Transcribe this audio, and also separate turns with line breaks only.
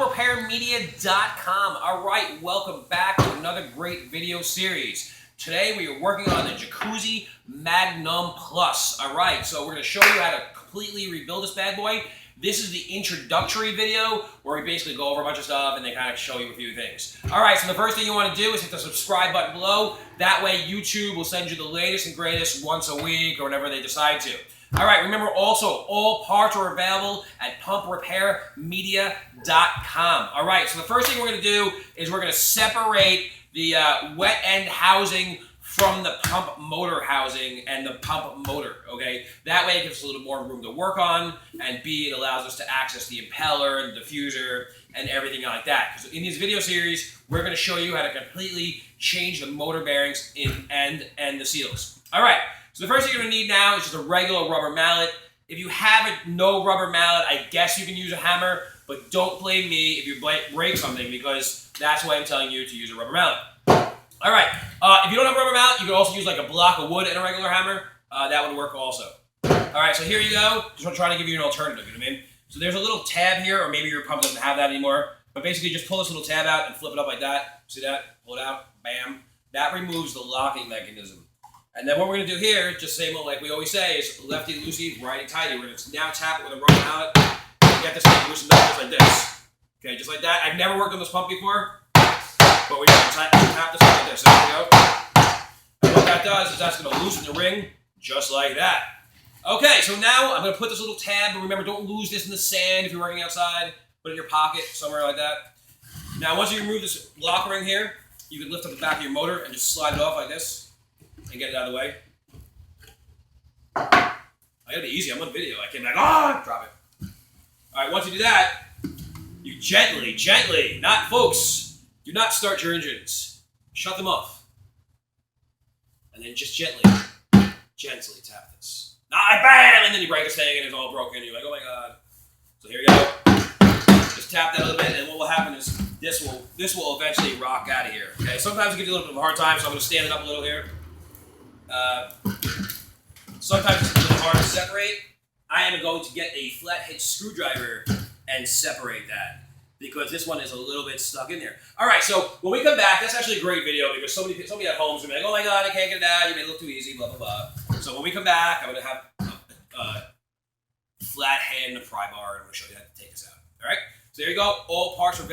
RepairMedia.com. All right, welcome back to another great video series. Today we are working on the Jacuzzi Magnum Plus. All right, so we're going to show you how to completely rebuild this bad boy. This is the introductory video where we basically go over a bunch of stuff and they kind of show you a few things. All right, so the first thing you want to do is hit the subscribe button below. That way YouTube will send you the latest and greatest once a week or whenever they decide to. All right, remember also, all parts are available at PumpRepairMedia.com. All right, so the first thing we're going to do is we're going to separate the wet end housing from the pump motor housing and the pump motor, okay? That way it gives us a little more room to work on, and B, it allows us to access the impeller and the diffuser and everything like that. Because in this video series, we're going to show you how to completely change the motor bearings and the seals. All right. So the first thing you're going to need now is just a regular rubber mallet. If you have no rubber mallet, I guess you can use a hammer, but don't blame me if you break something, because that's why I'm telling you to use a rubber mallet. All right, if you don't have a rubber mallet, you can also use like a block of wood and a regular hammer. That would work also. All right, so here you go. Just trying to give you an alternative, you know what I mean? So there's a little tab here, or maybe your pump doesn't have that anymore, but basically just pull this little tab out and flip it up like that. See that? Pull it out, bam. That removes the locking mechanism. And then what we're going to do here, just same like we always say, is lefty loosey, righty tighty. We're going to now tap it with a rubber mallet and get this thing loosened up just like this. Okay, just like that. I've never worked on this pump before, but we're going to tap this like this. There we go. And what that does is that's going to loosen the ring just like that. Okay, so now I'm going to put this little tab, but remember, don't lose this in the sand if you're working outside. Put it in your pocket, somewhere like that. Now, once you remove this lock ring here, you can lift up the back of your motor and just slide it off like this and get it out of the way. I gotta be easy, I'm on video. I can't like, drop it. All right, once you do that, you gently, not folks, do not start your engines. Shut them off. And then just gently tap this. Bam! And then you break this thing and it's all broken. You're like, oh my God. So here you go. Just tap that a little bit, and what will happen is this will eventually rock out of here. Okay, sometimes it gives you a little bit of a hard time, so I'm gonna stand it up a little here. Sometimes it's a little hard to separate. I am going to get a flathead screwdriver and separate that, because this one is a little bit stuck in there. All right, so when we come back, that's actually a great video, because somebody at home is going to be like, oh my God, I can't get it out, you made it look too easy, blah, blah, blah. So when we come back, I'm going to have a flathead and a pry bar, and I'm going to show you how to take this out. All right, so there you go. All parts are